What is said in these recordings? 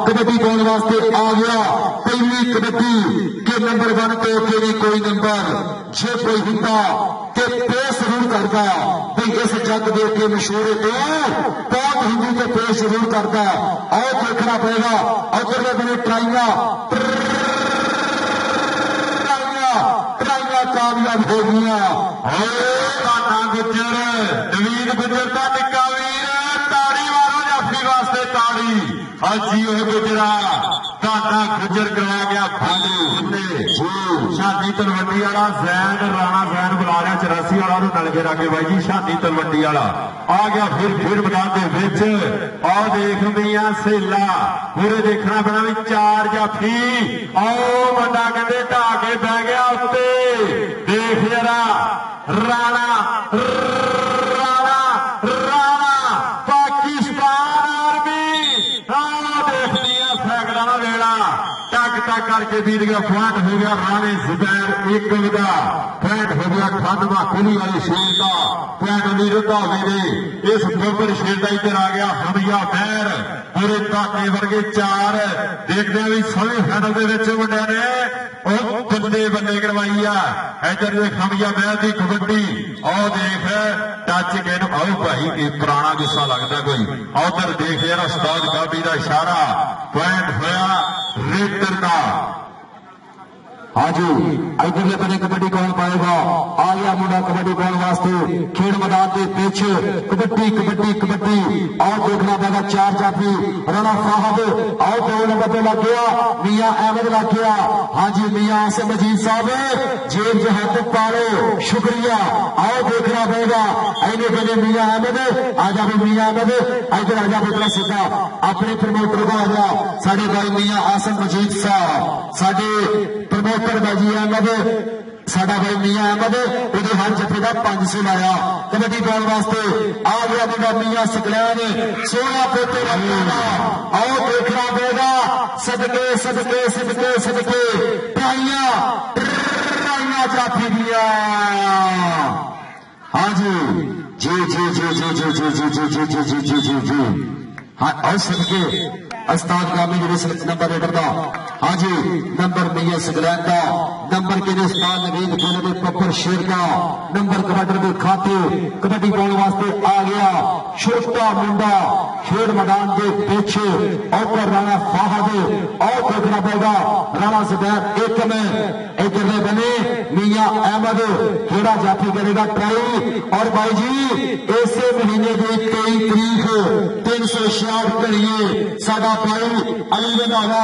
कबड्डी पाने वास्ते आ गया। पहली कबड्डी के नंबर 1 तो के भी कोई नंबर जे कोई होंदा ते पेश जरूर करता भाई इस जग दे के मशहूर तो कौन हिंदू तो पेश जरूर करता। आओ देखना पड़ेगा अगर मैंने ट्राइया कामयाब हो गया। गुजर नवीन गुजर का निका वीर ताड़ी मारो जाफी वास्ते ताड़ी अजी हो गुजरा काना गुजर करवा गया भालू शादी तलवंडी वाला जैन राणा जैन बुला रहा 84 वाला नल के रागे भाई जी शादी तलवंडी वाला आ गया फिर मैदान के बिच आओ देख मियां सेला पूरे देखना पैना भी 4 जाफी आओ बंदा कहते ढा के बह गया उत्ते देख जरा राणा राणा राणा पाकिस्तान आर्मी देख लिया सैकड़ा का वेड़ा टक टक करके बीत गया। पॉइंट हो गया राणे जुबैर एक का पॉइंट हो गया खादमा खुली वाले शेर का पॉइंट अमीरुद्दा मेरे इस गोबर शेर का इधर आ गया हमिया बैर पूरे ताके वर्गे 4 देखते हैं भी सेमीफाइनल के मुंडिया ने बल्ले बल्ले करवाई है। इधर देख हमिया बैर की कबड्डी आओ देख टच गेन आओ भाई पुराना गुस्सा लगता कोई उधर देख यार उस्ताद गाबी का इशारा पॉइंट होया रेटर का। हाँ जी इधरले बने कबड्डी कौन पाएगा आ गया मुंडा कबड्डी पाने वास्ते खेल मैदान के पीछे कबड्डी कबड्डी कबड्डी और देखना पड़ेगा 4 जाफी राणा साहब और 2 नंबर पे लग गया मियां अहमद लग गया। हाँ जी मियां आसिम मजीद साहब जेब जहां तक पालो शुक्रिया आओ देखना पड़ेगा आईने पहले मियां अहमद आजा भी मियां अहमद इधर आजा पुत्रा सीधा अपने प्रमोटर को आ गया साढ़े भाई मियां आसिम मजीद साहब साढ़े प्रमोटर बाजी अहमद साडा भाई मियां अहमद वो हर जफे का 500 लाया कबड्डी पाने वास्ते आ गया मुंडा मियां सकलैन सोना पोते आओ देखना पड़ेगा सदके सदके सदके सदके टाइया जाफी दिया। हाँ जी जी जी जी जी जी जी जी जी जी जी जी जी जी हाँ और सदके उस्ताद गामी जी नंबर रेडर का। हाँ जी नंबर मियां सकलैन का नंबर के उस्ताद नवीन खेल पप्पर शेर का नंबर कबड्डी के खाते कबड्डी पाने वास्ते आ गया छोटा मुंडा खेल मैदान के पीछे और राणा फाहद और देखना पड़ेगा राणा जुबैर एक में इधर बने मियां अहमद खेड़ा जाफी करेगा ट्राई और भाई जी इसे महीने की 23 तारीख 366 घड़िए साडा भाई अली रंधावा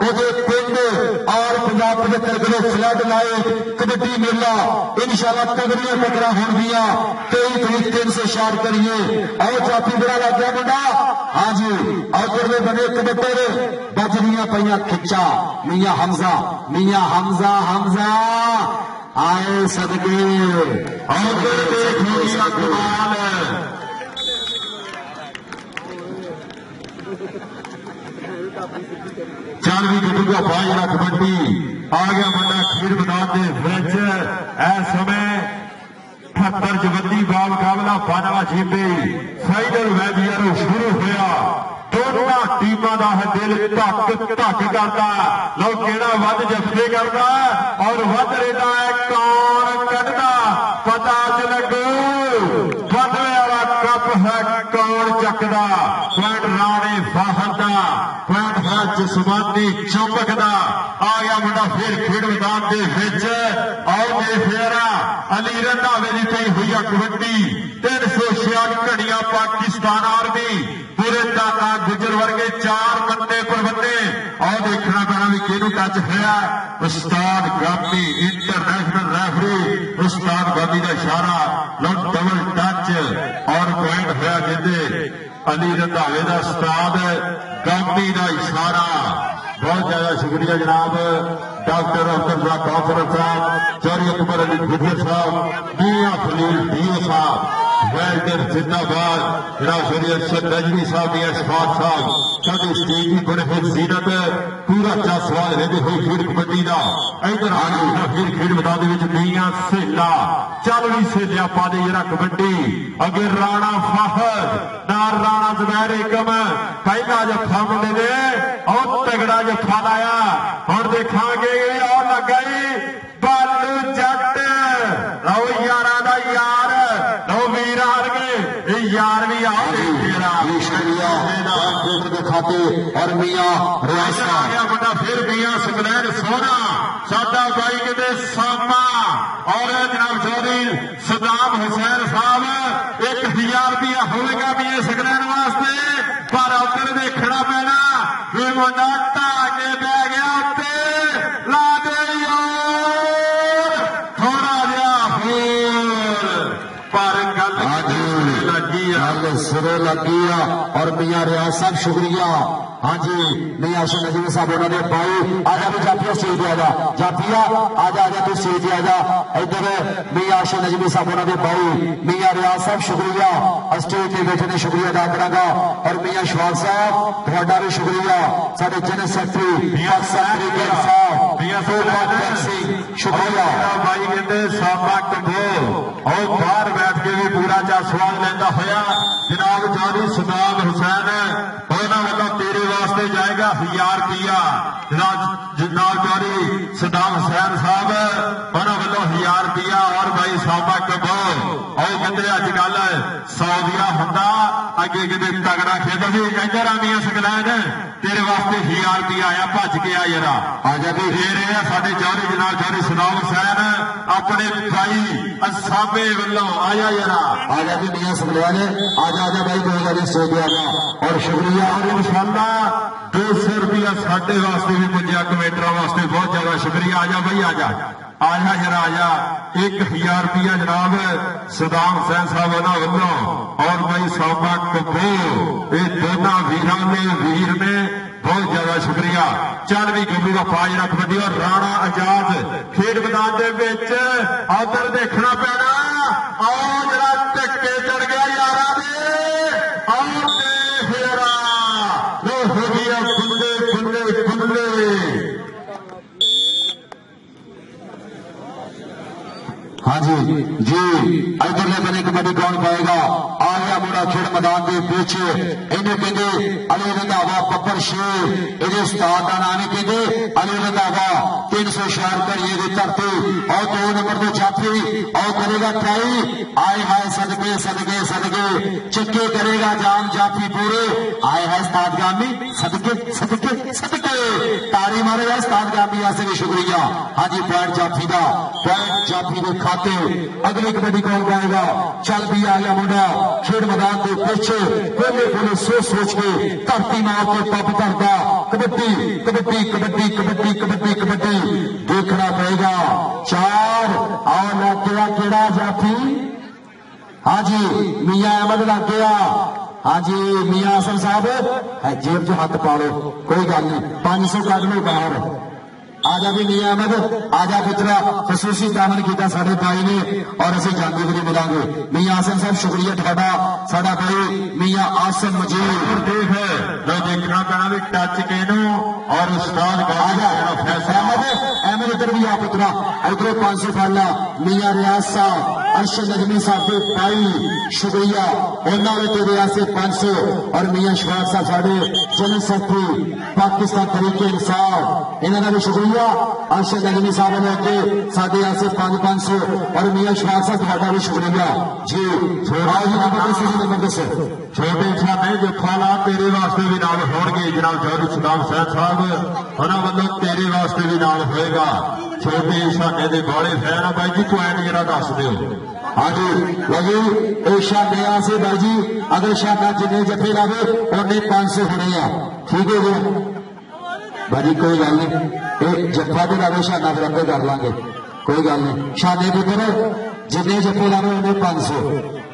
ओदे पिंड और 50-75 किलो फ्लड लाए कबड्डी मेला इंशाल्लाह तगड़ियां टकरा होंगियां 23 तारीख 366 करिए और जाफी बड़ा लग गया मुंडा। हाँ जी और बने कबड्डर बजरियां पईयां खिच्चा मियां हमजा हमजा आए सदके और देखो कमाल चल भी कटूगा भाई कबड्डी आ गया मुंडा खेल मैदान के इस समय 78 जबंदी बा मुकाबला बानवा जीबे फाइनल मैच शुरू होया दोनों टीमों का दिल धक धक करता लो केड़ा वध जफ्ते करता और वध रेता है कौन कटता पता च लगू बदले वाला कप है कौन चकदा पॉइंट राणे फाहद का पॉइंट है जसमानी चुंबक का आ गया मुंडा फिर खेड मैदान के और फेरा अली रंधावे की कई हुई कबड्डी 366 घड़ियां पाकिस्तान आर्मी पूरे दाता गुजर वर्गे 4 बंदे पर बंदे और देखना पैना भी किहनू टच होया उस्ताद गामी इंटरनेशनल रेफरी उस्ताद गामी का इशारा लो डबल टच और पॉइंट होया कहते अली रंधावे का उस्ताद गामी का इशारा। बहुत ज्यादा शुक्रिया जनाब डॉक्टर अब्दुल रज़ाक काफर साहब चौरी अकबर अली गुजर साहब मियां खलील डीओ साहब वेल्डर जिंदाबाद जनाब शरीय अरशद नजवी साहब मियां शफात साहब साडी स्टेज की बड़े फिर जीनत पूरा 4 सवाल रहते हुए खेल कबड्डी का इधर आ गया फिर खेल मैदान मियां सेला चल भी सेलिया पा दे जरा कबड्डी अगे राणा फाहद नार राणा जुबैर एकम पहला जफा मुंडे ने और तगड़ा जफा लाया हुण देखांगे आ लगा बालू जट लो यारा दा यार लो वीर हार गए यार भी आओ दिखाते और मियां रियासा आ गया मुंडा फिर मियां सकलैन सोना साडा बाई किते सामा और जनाब चौधरी सदाम हुसैन साहब 1000 रुपया होगा मियां सकलैन वास्ते पर उधर देखना पैना कि मुंडा ढा के बह गया उत्ते ला दे थोड़ा जिहा होर पर गल लगी सिरे लगी और मियां रियाज साहब शुक्रिया। हाँ जी मियां आशा नजीम साहब उन्होंने भाई आजा भी जाफिया स्टेज पे आजा जाफिया आजा आजा तू स्टेज पे आजा इधर मियां आशा नजीम साहब उन्होंने भाई मियां रियाज साहब शुक्रिया स्टेज पे बैठे ने शुक्रिया अदा करांगा और मियां शवाल साहब तुहाडा भी शुक्रिया साडे जनरल सेक्रेटरी साहब शुक्रिया भाई कहते साबा कंबो और बाहर बैठ के भी पूरा चा सवाल लेंदा होया जनाब चौधरी सदाम हुसैन उन्होंने वालों तेरे वास्ते जाएगा 1000 रुपया जनाब चौधरी सदाम हुसैन साहब उन्होंने वालों 1000 रुपया और भाई साबा कंबो और कहते अजकल 100 दिया होंदा अगे किते तगड़ा खेद भी इधर आमियां सकलैन तेरे वास्ते 1000 रुपया आया भज के आ जरा आजा भी फिर साडे चौधरी जनाब चौधरी सदाम हुसैन अपने भाई साबे वालों आया जरा आजा भी मियां सकलैन आजा आजा भाई 2000 स्टेज पे आजा और शुक्रिया और इंशाअल्लाह 200 रुपया साडे वास्ते भी पुंजा कमेंटरा वास्ते बहुत ज्यादा शुक्रिया आजा भाई आजा आजा जरा आजा 1000 रुपया जनाब सदाम हुसैन साहब वालों और भाई साबा कंबो ये दोनों वीरां ने वीर ने बहुत ज्यादा शुक्रिया चल भी गंभू का पाज रख बदी और राणा आजाद खेड मैदान के विच उधर देखना पैना आओ जरा धक्के चढ़ गया यारा दे आओ देख जरा लो हो गया बुल्ले बुल्ले बुल्ले हाँ जी जी इधरले बने कबड्डी कौन पाएगा आ गया मुंडा खेड मैदान के पीछे इन्हें कहते अली रंधावा पप्पर शेर ये उस्ताद का नाम कहते अली रंधावा 300 शार करिए धरती और 2 नंबर तो जाफी और करेगा ट्राई आए हाय सदके सदके सदके चक्के करेगा जाम जाफी पूरे आए हाय उस्ताद गामी सदके सदके सदके तारी मारेगा उस्ताद गामी ऐसे भी शुक्रिया। हाँ जी पॉइंट जाफी का पॉइंट जाफी के खाते अगली कबड्डी कौन पाएगा चल भी आ गया मुंडा खेड मैदान के पीछे कोने कोने सोच के धरती मार के टप करता कबड्डी कबड्डी कबड्डी कबड्डी कबड्डी कबड्डी देखना पड़ेगा 4 और लग गया केड़ा जाफी। हाँ जी मियां अहमद लग गया। हाँ जी मियां हसन साहब जेब च हाथ पा लो कोई गल नहीं 500 कट लो बाहर आजा भी मियां अहमद आजा पुत्रा खसूसी दामन किया साढ़े भाई ने और असं जाते भी मिलांगे मियां आसम साहब शुक्रिया थोड़ा साडा भाई मियां आसम मजीद देख लो देखना पैना भी टच के और उस्ताद अहमद इधर भी आ पुत्रा इधर 500 फाला मियां रियाज साहब अरशद नजमी साहब के भाई शुक्रिया उन्होंने तेरे आसे 500 और मियां शवाद साहब साढ़े जनरल सेक्रेटरी पाकिस्तान तरीके इंसाफ इन्होंने भी शुक्रिया अरशद नजमी साहब ने अगे साढ़े आसे 500 और मियां शवाद साहब थोड़ा भी शुक्रिया जी नंबर दसो छोटे साडे जफाला तेरे वास्ते भी नाल होणगे जनाब चौधरी सदाम हुसैन साहब उन्होंने वालों तेरे वास्ते भी नाल होएगा छोटे साडे दे बड़े फैन आ भाई जी पॉइंट जरा दस दो। हाँ जी लगी एक शादा से भाई जी अगर शादा जिन्हें जफे लावे उन्हें 500 होने ठीक है जी भाई जी कोई गल नहीं एक जफा तो लावे शादा फिर आपे कर लांगे कोई गल नहीं शादे पुत्र जिन्हें जफे लावे उन्हें 500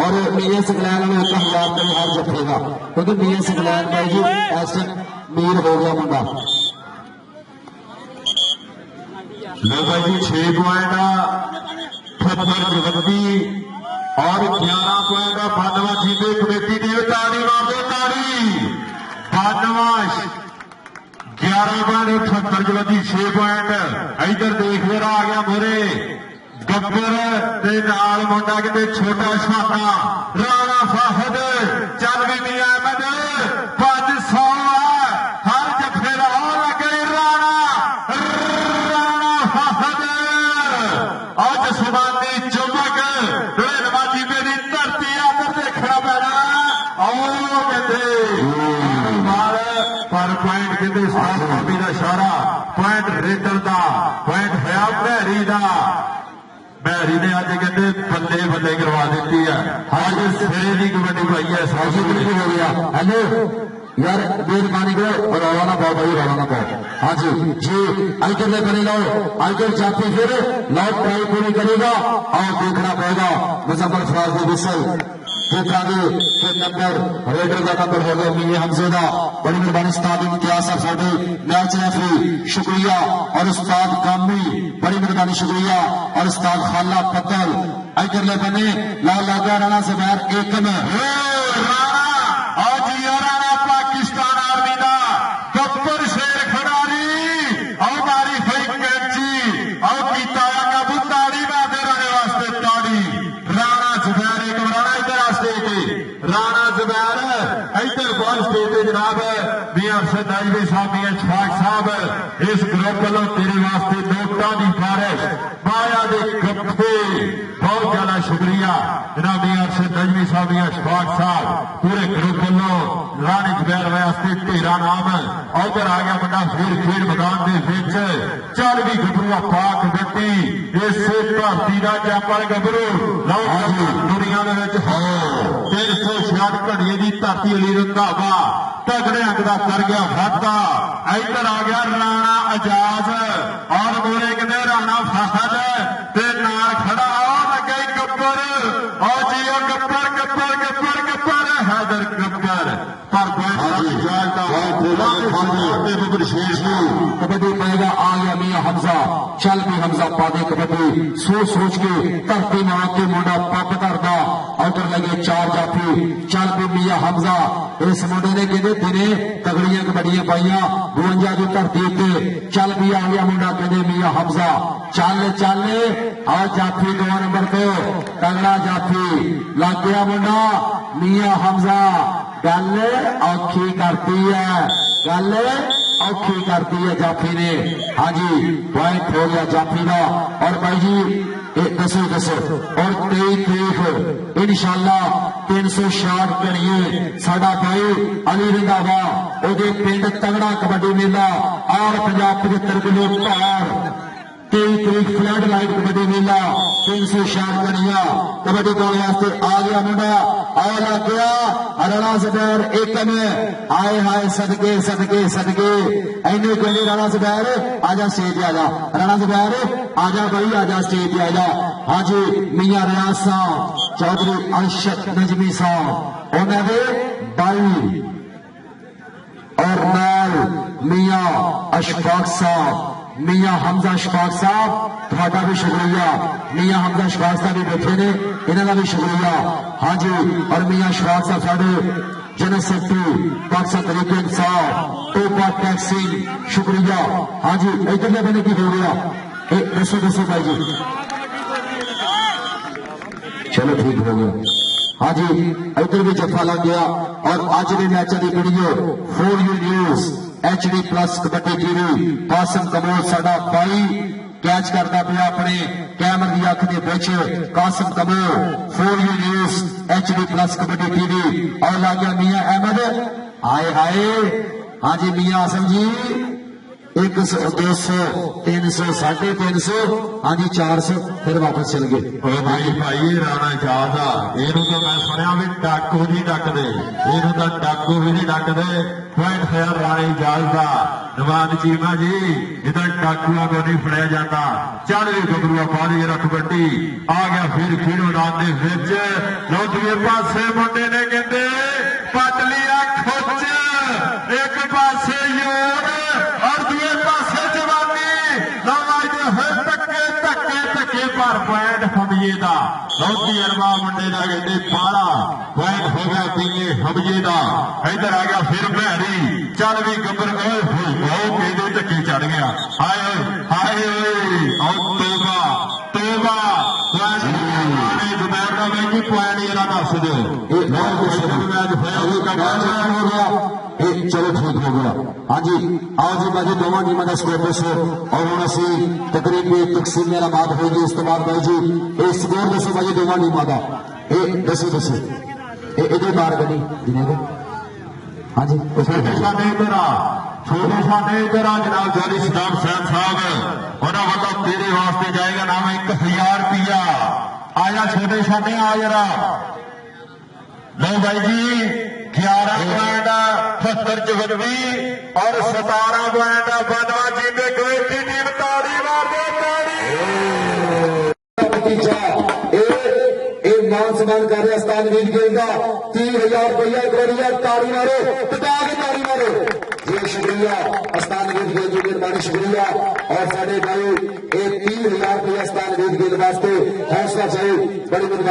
और मियां सकलैन में 1000 करे हर जफे का क्योंकि मियां सकलैन भाई जी ऐसे मीर हो गया मुंडा लो भाई जी 6 पॉइंट खबर जगती और 11 पॉइंट बानवा जीते कमेटी टीम ताड़ी मार दो ताड़ी बानवा 11 पॉइंट खबर जगती 6 पॉइंट इधर देख मेरा आ गया मोरे गब्बर के नाल मुंडा किते छोटा छाता राणा फाहद चल भी मियां अहमद 500 हर जफे ला ਹੁਣ ਪੁਆਇੰਟ ਕਿਤੇ ਸਾਹਮਣੇ ਦਾ ਇਸ਼ਾਰਾ ਪੁਆਇੰਟ ਰੇਡਰ ਦਾ ਪੁਆਇੰਟ ਹੋਇਆ ਭੈਰੀ ਦਾ ਭੈਰੀ ਨੇ ਅੱਜ ਕਹਿੰਦੇ ਬੱਲੇ ਬੱਲੇ ਕਰਵਾ ਦਿੱਤੀ ਹੈ ਅੱਜ ਸਿਰੇ ਦੀ ਕਬੱਡੀ ਪਾਈ ਹੈ साजी बिल्कुल हो गया। हेलो यार मेहरबानी करो और रवाना पाओ भाई रवाना पाओ। हाँ जी जी आइकन में बने लो आइकन जाते फिर लॉट ट्राई पूरी करेगा और देखना पड़ेगा मुजफ्फर फराज की विसल देखा कि नंबर रेडर का नंबर होगा मियां हमजे दा बड़ी मेहरबानी उस्ताद इम्तियाज साहब साडे मैच रेफरी शुक्रिया और उस्ताद कामी बड़ी मेहरबानी शुक्रिया और उस्ताद खाला पत्तल आइकन में बने लाल लागा राणा ज़ुबैर एक में आज याराना पाकिस्तान आर्मी का गब्बर शेर खिडारी और मारी फई कैची और कीता काबू ताड़ी मारते रहने वास्ते ताड़ी राणा ज़ुबैर एक राणा इधर स्टेज पे राणा ज़ुबैर इधर बॉल स्टेज पे जनाब मियां अरशद नाइबी साहब मियां इशफाक साहब इस ग्रुप वालों तेरे वास्ते नोटा की बारिश माया के गप्पे बहुत ज्यादा शुक्रिया जनाब मियां अरशद नाइबी साहब मियां इशफाक साहब पूरे ग्रुप वालों राणी ज़ुबैर वास्ते तेरा नाम उधर आ गया बड़ा फिर खेल मैदान के चल भी गबरू पाक गड्डी इसे धरती का जापल गबरू दुनिया हो 366 घड़िए की धरती अली रंधावा तगड़े अंक का कर गया वाधा इधर आ गया राणा एजाज और मोरे कहते राणा फहद ते नाल खड़ा और लगे गब्बर और जियो गब्बर गब्बर गब्बर गब्बर हैदर गब्बर पर कबड्डी पाएगा आ गया मियां हमजा चल भी हमजा पा दे कबड्डी सोच सोच के धरती मां के मुंडा पप धरदा उधर लगे चार जाफी चल भी मियां हमजा इस मुंडे ने कहते दिने तगड़ियां कबड्डियां पाइया 52 की धरती उत्ते चल भी आ गया मुंडा कहते मियां हमजा चल चल आ जाफी 2 नंबर पे तगड़ा जाफी लग गया मुंडा मियां हमजा गल औखी करती है गल औखी करती है जाफी ने। हाँ जी पॉइंट हो गया जाफी का और भाई जी दसो दसो और 23 तारीख इंशाल्लाह 366 घड़िए साडा भाई अली रंधावा ओदे पिंड तगड़ा कबड्डी मेला और पंजाब 75 किलो भार 23 तारीख फ्लड लाइट कबड्डी मेला 366 घड़िया कबड्डी पाने वास्ते आ गया मुंडा और लग गया राणा ज़ुबैर एक में आए हाय सदके सदके सदके इन्हें कहने राणा ज़ुबैर आजा स्टेज पे आजा राणा ज़ुबैर आजा भाई आजा स्टेज पे आजा। हाँ जी मियां रियाज साहब चौधरी अरशद नजमी साहब उन्होंने भाई और नाल मियां अशफाक साहब मियां हमजा इशफाक साहब थोड़ा भी शुक्रिया मियां हमजा इशफाक साहब भी बैठे ने इन्हों भी शुक्रिया। हाँ जी और मियां इशफाक साहब साढ़े जनरल सेक्रेटरी पाकिस्तान तरीके इंसाफ टोपा टैक्सी शुक्रिया। हाँ जी इधर मैंने की हो गया दसो दसो भाई जी चलो ठीक हो गया। हाँ जी इधर भी जफा लग गया और आज के मैच की video 4U news HD plus kabaddi TV Qasim Kamol साडा भाई कैच करता पाया अपने कैमरे की अख के पीछे Qasim Kamol 4U news HD plus kabaddi TV और लग गया मियां अहमद आए हाय। हाँ जी मियां आसम जी 100 200 300 350 हाँ जी 400 फिर वापस चल गए। भाई भाई राणा एजाज ਇਹਨੂੰ ਤਾਂ मैं सुनिया भी डाकू नहीं डकते ਇਹਨੂੰ ਤਾਂ डाकू भी नहीं डकते पॉइंट है राणा एजाज का नवाज चीमा जी इधर डाकुआ को नहीं फड़िया जाता चल भी गबरूआ पा दी रख कबड्डी आ गया फिर खेल मैदान के लो दूजे पासे मुंडे ने कहते पट लिया खुच एक पासे योर और दूजे पासे जवानी नवाज होए धक्के धक्के धक्के पर पॉइंट हमजे का चौथी अरबा मुंडे का कहते 12 पॉइंट हो गया पीए हमजे का इधर आ गया फिर भैरी चल भी गब्बर कहते धक्के चढ़ गया हाय हाय और तोबा तोबा ज़ुबैर का मैं की पॉइंट जरा दस दो मैच हो गया चलो ठीक हो गया। हाँ जी आओ जी बाजी दोवां टीमों का स्कोर दसो और हम असी तकरीबी तकसीम मेरा बात होगी इस बाद भाई जी ये स्कोर दसो भाई दोवां टीमों का दसो दसो इधर बाहर कभी जिन्हें को हाँ जी छोटे साडे इधर जनाब चौधरी सदाम सैन साहब उन्होंने वालों तेरे वास्ते जाएगा नाम 1000 रुपया। आया छोटे साडे आ जरा लो भाई जी 11 पॉइंट 78 और 17 पॉइंट 92 जीते कमेटी टीम ताड़ी मार दे नतीजा मान सम्मान कर रहे अस्तान वीर गेल का 3000 रुपया एक बार ताड़ी मारो पिटा के ताड़ी मारो जी शुक्रिया अस्तान वीर गेल जी मेहरबानी शुक्रिया। और साढ़े भाई 3000 रुपया अस्तान वीर गेल वास्ते हौसला चाहिए बड़ी मेहरबानी।